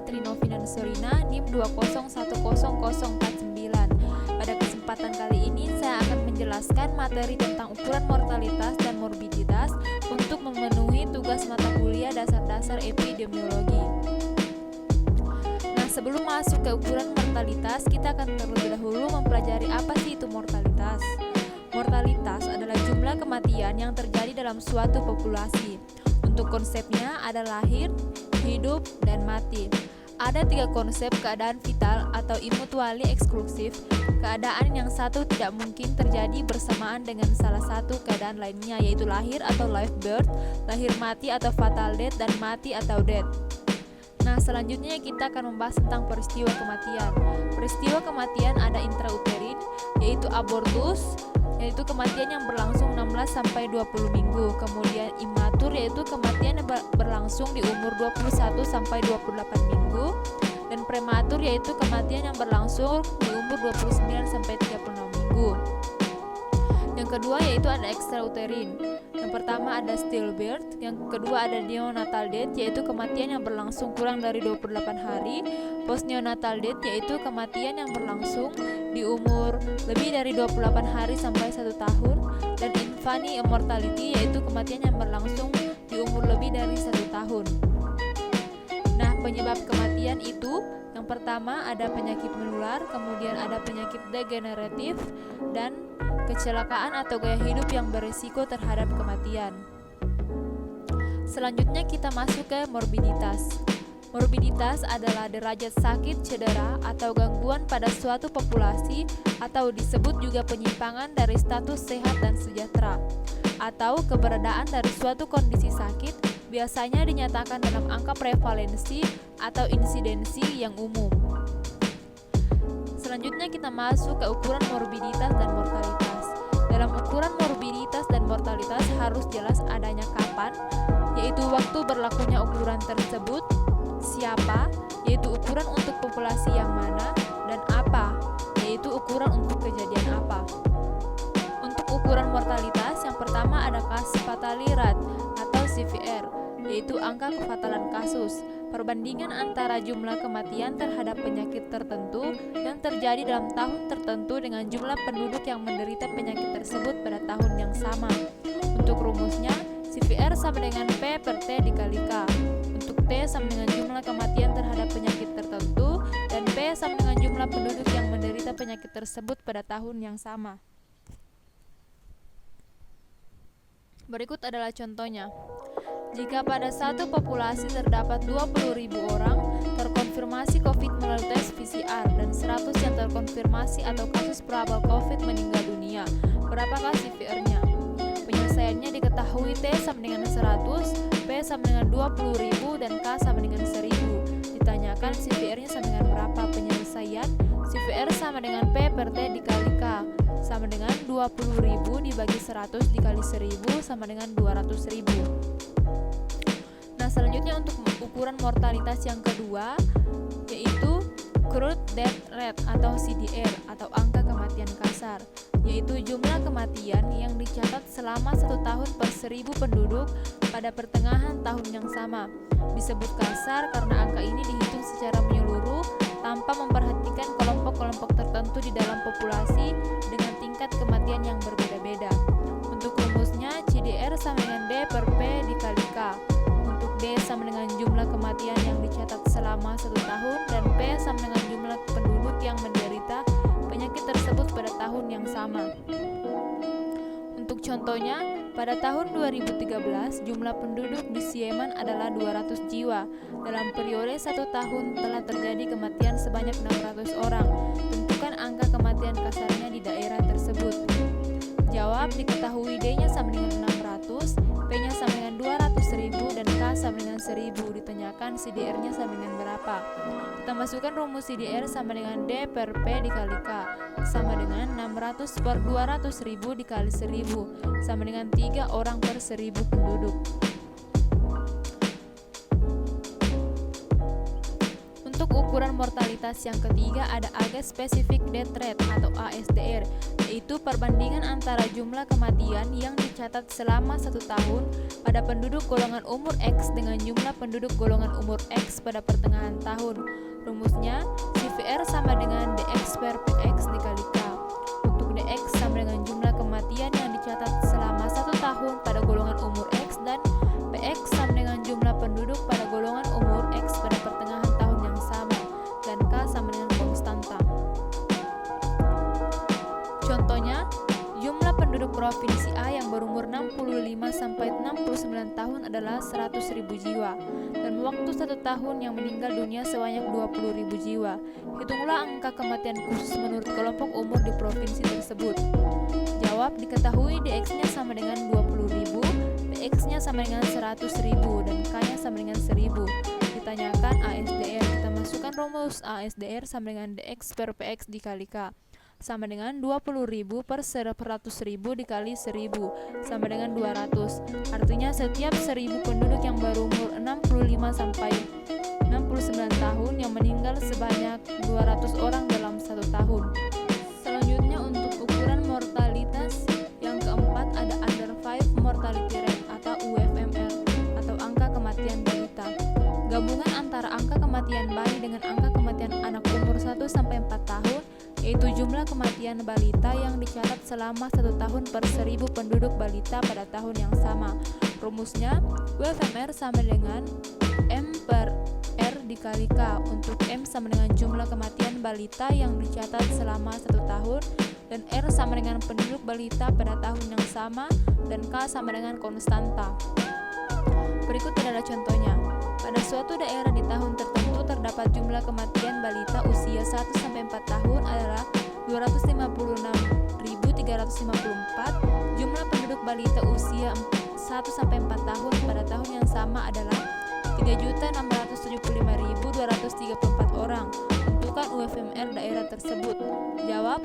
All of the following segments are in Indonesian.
Trinovina Sorina NIM 2010049. Pada kesempatan kali ini saya akan menjelaskan materi tentang ukuran mortalitas dan morbiditas untuk memenuhi tugas mata kuliah dasar-dasar epidemiologi. Nah, sebelum masuk ke ukuran mortalitas, kita akan terlebih dahulu mempelajari apa sih itu mortalitas. Mortalitas adalah jumlah kematian yang terjadi dalam suatu populasi. Untuk konsepnya ada lahir, hidup, dan mati. Ada 3 konsep keadaan vital atau immutually eksklusif, keadaan yang satu tidak mungkin terjadi bersamaan dengan salah satu keadaan lainnya, yaitu lahir atau live birth, lahir mati atau fatal death, dan mati atau death. Nah, selanjutnya kita akan membahas tentang peristiwa kematian. Peristiwa kematian ada intrauterin, yaitu abortus, yaitu kematian yang berlangsung 16-20 minggu. Kemudian imatur, yaitu kematian yang berlangsung di umur 21-28 minggu. Dan prematur, yaitu kematian yang berlangsung di umur 29-36 minggu. Yang kedua yaitu ada extrauterin. Yang pertama ada stillbirth, yang kedua ada neonatal death, yaitu kematian yang berlangsung kurang dari 28 hari. Postneonatal death, yaitu kematian yang berlangsung di umur lebih dari 28 hari sampai 1 tahun. Dan infant immortality, yaitu kematian yang berlangsung di umur lebih dari 1 tahun. Nah, penyebab kematian itu yang pertama ada penyakit menular, kemudian ada penyakit degeneratif, dan kecelakaan atau gaya hidup yang berisiko terhadap kematian. Selanjutnya kita masuk ke morbiditas. Morbiditas adalah derajat sakit, cedera, atau gangguan pada suatu populasi, atau disebut juga penyimpangan dari status sehat dan sejahtera, atau keberadaan dari suatu kondisi sakit, biasanya dinyatakan dalam angka prevalensi atau insidensi yang umum. Selanjutnya kita masuk ke ukuran morbiditas dan mortalitas. Dalam ukuran morbiditas dan mortalitas harus jelas adanya kapan, yaitu waktu berlakunya ukuran tersebut, siapa, yaitu ukuran untuk populasi yang mana, dan apa, yaitu ukuran untuk kejadian apa. Untuk ukuran mortalitas, yang pertama ada case fatality rate atau CFR, yaitu angka kefatalan kasus, perbandingan antara jumlah kematian terhadap penyakit tertentu yang terjadi dalam tahun tertentu dengan jumlah penduduk yang menderita penyakit tersebut pada tahun yang sama. Untuk rumusnya, CFR sama dengan P per T dikali K. Untuk T sama dengan jumlah kematian terhadap penyakit tertentu, dan P sama dengan jumlah penduduk yang menderita penyakit tersebut pada tahun yang sama. Berikut adalah contohnya. Jika pada satu populasi terdapat 20.000 orang terkonfirmasi COVID melalui tes PCR dan 100 yang terkonfirmasi atau kasus probable COVID meninggal dunia, berapakah CFR-nya? Penyelesaiannya diketahui T sama dengan 100, P sama dengan 20.000, dan K sama dengan 1.000. Ditanyakan CFR-nya sama dengan berapa? Penyelesaian CFR sama dengan P per T dikali K, sama dengan 20.000 dibagi 100 dikali 1.000 sama dengan 200.000. Nah, selanjutnya untuk ukuran mortalitas yang kedua yaitu crude death rate atau CDR atau angka kematian kasar, yaitu jumlah kematian yang dicatat selama 1 tahun per 1.000 penduduk pada pertengahan tahun yang sama. Disebut kasar karena angka ini dihitung secara menyeluruh tanpa memperhatikan kelompok-kelompok tertentu di dalam populasi dengan tingkat kematian yang berbeda-beda. Untuk rumusnya, CDR sama dengan D per P dikali K. Untuk D sama dengan jumlah kematian yang dicatat selama 1 tahun, dan P sama dengan jumlah penduduk yang menderita penyakit tersebut pada tahun yang sama. Untuk contohnya, pada tahun 2013 jumlah penduduk di Yemen adalah 200 jiwa. Dalam periode 1 tahun telah terjadi kematian sebanyak 600 orang. Tentukan angka kematian kasarnya di daerah tersebut. Jawab, diketahui D-nya sama dengan 600, P-nya sama dengan 200.000, dan K sama dengan 1.000. Ditanyakan CDR-nya sama dengan berapa? Kita masukkan rumus CDR sama dengan D per P dikali K, sama dengan 600 per 200.000 dikali 1.000, sama dengan 3 orang per 1.000 penduduk. Untuk ukuran mortalitas yang ketiga ada Age Specific Death Rate atau ASDR, yaitu perbandingan antara jumlah kematian yang dicatat selama 1 tahun pada penduduk golongan umur X dengan jumlah penduduk golongan umur X pada pertengahan tahun. Rumusnya, CVR sama dengan DX per PX dikali K. Untuk DX sama dengan jumlah kematian yang dicatat selama 1 tahun pada golongan umur X dan PX sama dengan jumlah penduduk pada golongan umur X pada pertengahan tahun yang sama, dan K sama dengan konstanta. Contohnya, jumlah penduduk provinsi A yang berumur 65-69 tahun adalah 100.000 jiwa, dan waktu 1 tahun yang meninggal dunia sebanyak 20.000 jiwa. Hitunglah angka kematian khusus menurut kelompok umur di provinsi tersebut. Jawab, diketahui DX-nya sama dengan 20.000, PX-nya sama dengan 100.000, dan K-nya sama dengan 1.000. Ditanyakan ASDR, kita masukkan rumus ASDR sama dengan DX per PX dikali K, sama dengan 20.000 per 100.000 dikali 1.000, sama dengan 200. Artinya setiap 1.000 penduduk yang berumur 65-69 tahun yang meninggal sebanyak 200 orang dalam 1 tahun. Selanjutnya untuk ukuran mortalitas yang keempat ada Under 5 Mortality Rate atau UFMR atau angka kematian balita. Gabungan antara angka kematian bayi dengan angka kematian anak umur 1-4 tahun, yaitu jumlah kematian balita yang dicatat selama 1 tahun per 1.000 penduduk balita pada tahun yang sama. Rumusnya, UFMR sama dengan M per R dikali K, untuk M sama dengan jumlah kematian balita yang dicatat selama 1 tahun, dan R sama dengan penduduk balita pada tahun yang sama, dan K sama dengan konstanta. Berikut adalah contohnya. Pada suatu daerah di tahun tertentu terdapat jumlah kematian balita usia 1-4 tahun adalah 256.354. Jumlah penduduk balita usia 1-4 tahun pada tahun yang sama adalah 3.675.234 orang. Tentukan UFMR daerah tersebut. Jawab,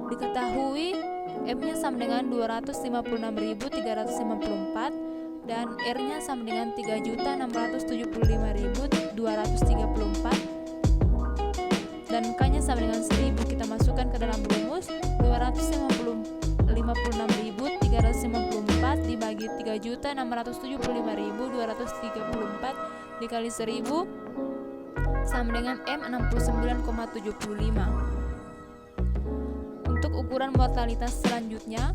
diketahui M-nya sama dengan 256.354 dan R-nya sama dengan 3.675.234 dan K-nya sama dengan 1.000. Kita masukkan ke dalam rumus, 256.354 dibagi 3.675.234 dikali 1.000 sama dengan M 69,75. Untuk ukuran mortalitas selanjutnya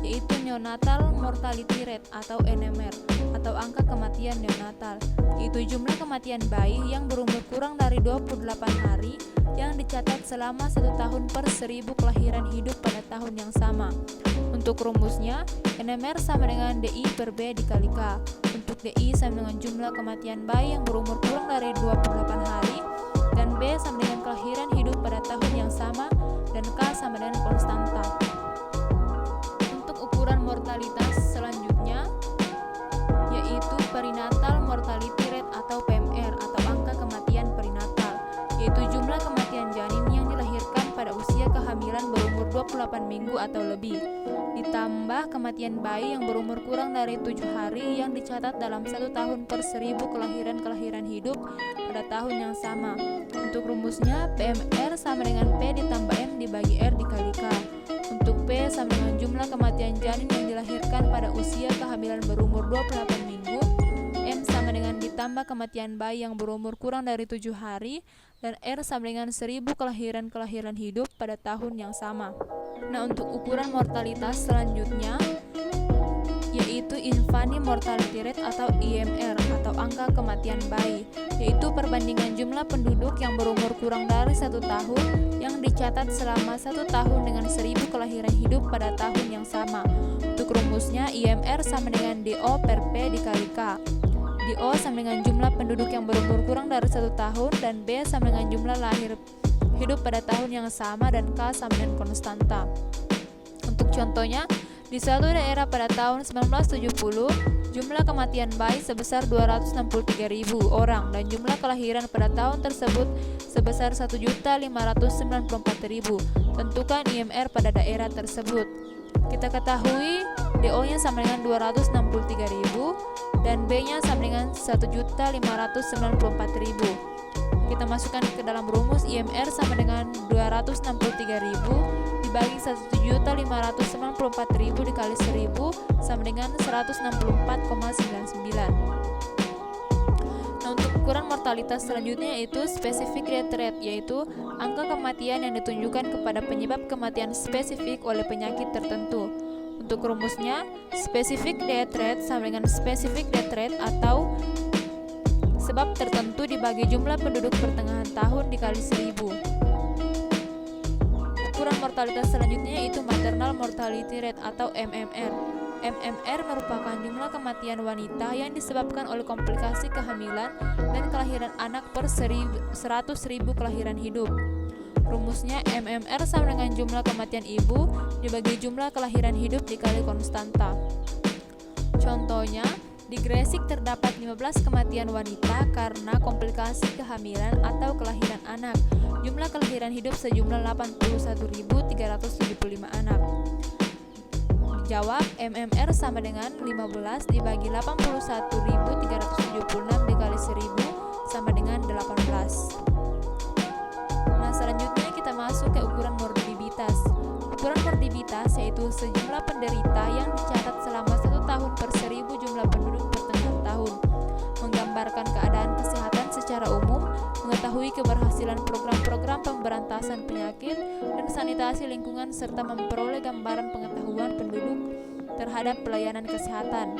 yaitu Neonatal Mortality Rate atau NMR atau angka kematian neonatal, yaitu jumlah kematian bayi yang berumur kurang dari 28 hari yang dicatat selama 1 tahun per 1.000 kelahiran hidup pada tahun yang sama. Untuk rumusnya, NMR sama dengan DI per B dikali K. Untuk DI sama dengan jumlah kematian bayi yang berumur kurang dari 28 hari dan B sama dengan kelahiran hidup pada tahun yang sama, dan K sama dengan konstanta. Untuk ukuran mortalitas selanjutnya yaitu Perinatal Mortality Rate atau PMR atau angka kematian perinatal, yaitu jumlah kematian janin yang dilahirkan pada usia kehamilan berumur 28 minggu atau lebih, ditambah kematian bayi yang berumur kurang dari 7 hari yang dicatat dalam 1 tahun per 1.000 kelahiran hidup pada tahun yang sama. Untuk rumusnya, PMR sama dengan P ditambah M dibagi R dikali K. Untuk P sama dengan jumlah kematian janin yang dilahirkan pada usia kehamilan berumur 28 minggu, M sama dengan ditambah kematian bayi yang berumur kurang dari 7 hari, dan R sama dengan 1.000 kelahiran hidup pada tahun yang sama. Nah, untuk ukuran mortalitas selanjutnya yaitu Infant Mortality Rate atau IMR atau angka kematian bayi, yaitu perbandingan jumlah penduduk yang berumur kurang dari 1 tahun yang dicatat selama 1 tahun dengan 1.000 kelahiran hidup pada tahun yang sama. Untuk rumusnya, IMR sama dengan DO per P dikali K. DO sama dengan jumlah penduduk yang berumur kurang dari 1 tahun dan B sama dengan jumlah lahir hidup pada tahun yang sama, dan K sama dengan konstanta. Untuk contohnya, di suatu daerah pada tahun 1970, jumlah kematian bayi sebesar 263.000 orang dan jumlah kelahiran pada tahun tersebut sebesar 1.594.000. Tentukan IMR pada daerah tersebut. Kita ketahui DO-nya sama dengan 263.000 dan B-nya sama dengan 1.594.000. Kita masukkan ke dalam rumus IMR sama dengan 263.000 dibagi 1.594.000 dikali 1.000 sama dengan 164,99. Nah, untuk ukuran mortalitas selanjutnya yaitu specific death rate, yaitu angka kematian yang ditunjukkan kepada penyebab kematian spesifik oleh penyakit tertentu. Untuk rumusnya, specific death rate sama dengan specific death rate atau sebab tertentu dibagi jumlah penduduk pertengahan tahun dikali 1.000. Ukuran mortalitas selanjutnya yaitu maternal mortality rate atau MMR. MMR merupakan jumlah kematian wanita yang disebabkan oleh komplikasi kehamilan dan kelahiran anak per 100.000 kelahiran hidup. Rumusnya MMR sama dengan jumlah kematian ibu dibagi jumlah kelahiran hidup dikali konstanta. Contohnya, di Gresik terdapat 15 kematian wanita karena komplikasi kehamilan atau kelahiran anak. Jumlah kelahiran hidup sejumlah 81.375 anak. Dijawab, MMR sama dengan 15 dibagi 81.376 dikali 1.000 sama dengan 18. Nah, selanjutnya kita masuk ke ukuran morbiditas. Ukuran morbiditas yaitu sejumlah penderita yang dicatat selama 1 tahun per 1.000 jumlah penduduk pertengahan tahun, menggambarkan keadaan kesehatan secara umum, mengetahui keberhasilan program-program pemberantasan penyakit dan sanitasi lingkungan serta memperoleh gambaran pengetahuan penduduk terhadap pelayanan kesehatan.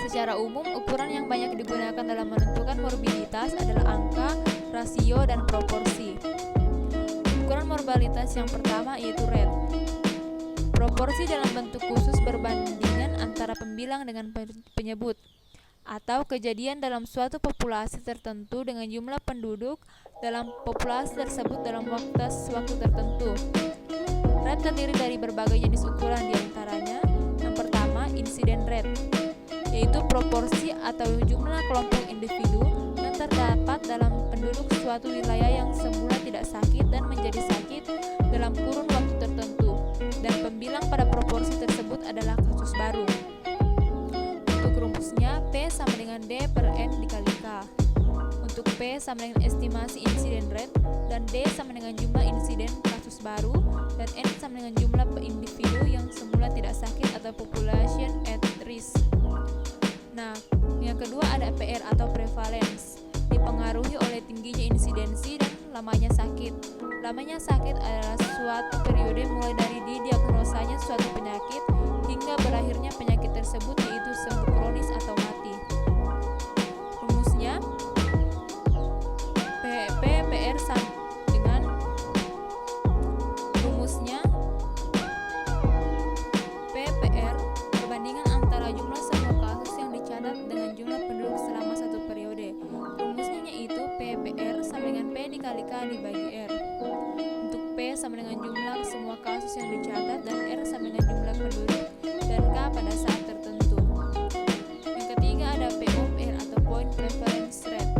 Secara umum, ukuran yang banyak digunakan dalam menentukan morbiditas adalah angka, rasio, dan proporsi. Ukuran morbiditas yang pertama yaitu rate. Proporsi dalam bentuk khusus berbandingan antara pembilang dengan penyebut atau kejadian dalam suatu populasi tertentu dengan jumlah penduduk dalam populasi tersebut dalam waktu tertentu. Rate terdiri dari berbagai jenis ukuran, diantaranya yang pertama incident rate, yaitu proporsi atau jumlah kelompok individu yang terdapat dalam penduduk suatu wilayah yang semula tidak sakit dan menjadi sakit dalam kurun waktu tertentu, dan pembilang pada proporsi tersebut adalah kasus baru. Untuk rumusnya, P sama dengan D per N dikali K. Untuk P sama dengan estimasi insiden rate, dan D sama dengan jumlah insiden kasus baru, dan N sama dengan jumlah individu yang semula tidak sakit atau population at risk. Nah, yang kedua ada PR atau prevalence, dipengaruhi oleh tingginya insidensi dan lamanya sakit. Lamanya sakit adalah suatu periode mulai dari didiagnosanya suatu penyakit hingga berakhirnya penyakit tersebut, yaitu sembuh kronis atau mati. Rumusnya PR sama dengan rumusnya PPR perbandingan antara jumlah semua kasus yang dicatat dengan jumlah penduduk selama satu periode. Rumusnya yaitu PPR sama dengan P dikali K dibagi R. Untuk P sama dengan jumlah semua kasus yang dicatat dan R sama dengan jumlah penduduk dan K pada saat tertentu. Yang ketiga ada POR atau Point Prevalence Rate,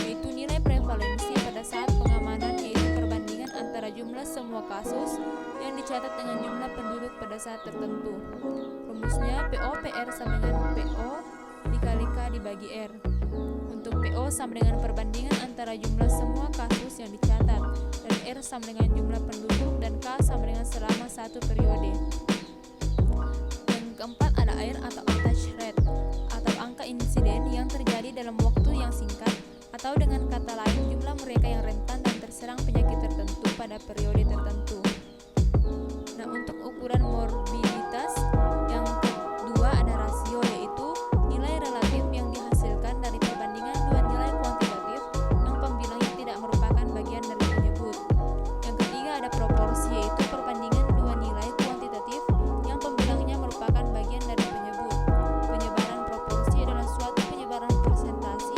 yaitu nilai prevalensi pada saat pengamanan, yaitu perbandingan antara jumlah semua kasus yang dicatat dengan jumlah penduduk pada saat tertentu. Rumusnya POPR sama dengan PO dikali K dibagi R. Untuk PO sama dengan perbandingan antara jumlah semua kasus yang dicatat dan R sama dengan jumlah penduduk dan K sama dengan selama satu periode. Yang keempat ada AIR atau attach rate atau angka insiden yang terjadi dalam waktu yang singkat, atau dengan kata lain jumlah mereka yang rentan dan terserang penyakit tertentu pada periode tertentu. Nah, untuk ukuran morbiditas yang kedua ada rasio, yaitu nilai relatif yang dihasilkan dari perbandingan dua nilai kuantitatif yang pembilangnya tidak merupakan bagian dari penyebut. Yang ketiga ada proporsi, yaitu perbandingan dua nilai kuantitatif yang pembilangnya merupakan bagian dari penyebut. Penyebaran proporsi adalah suatu penyebaran persentase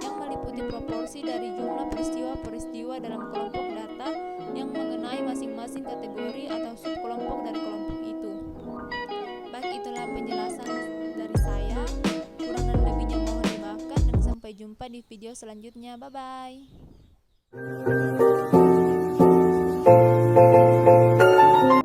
yang meliputi proporsi dari jumlah peristiwa-peristiwa dalam kelompok data yang mengenai masing-masing kategori atau subkelompok dari kelompok itu. Baik, itulah penjelasan dari saya. Kurang dan lebihnya mohon dimaafkan, dan sampai jumpa di video selanjutnya. Bye-bye.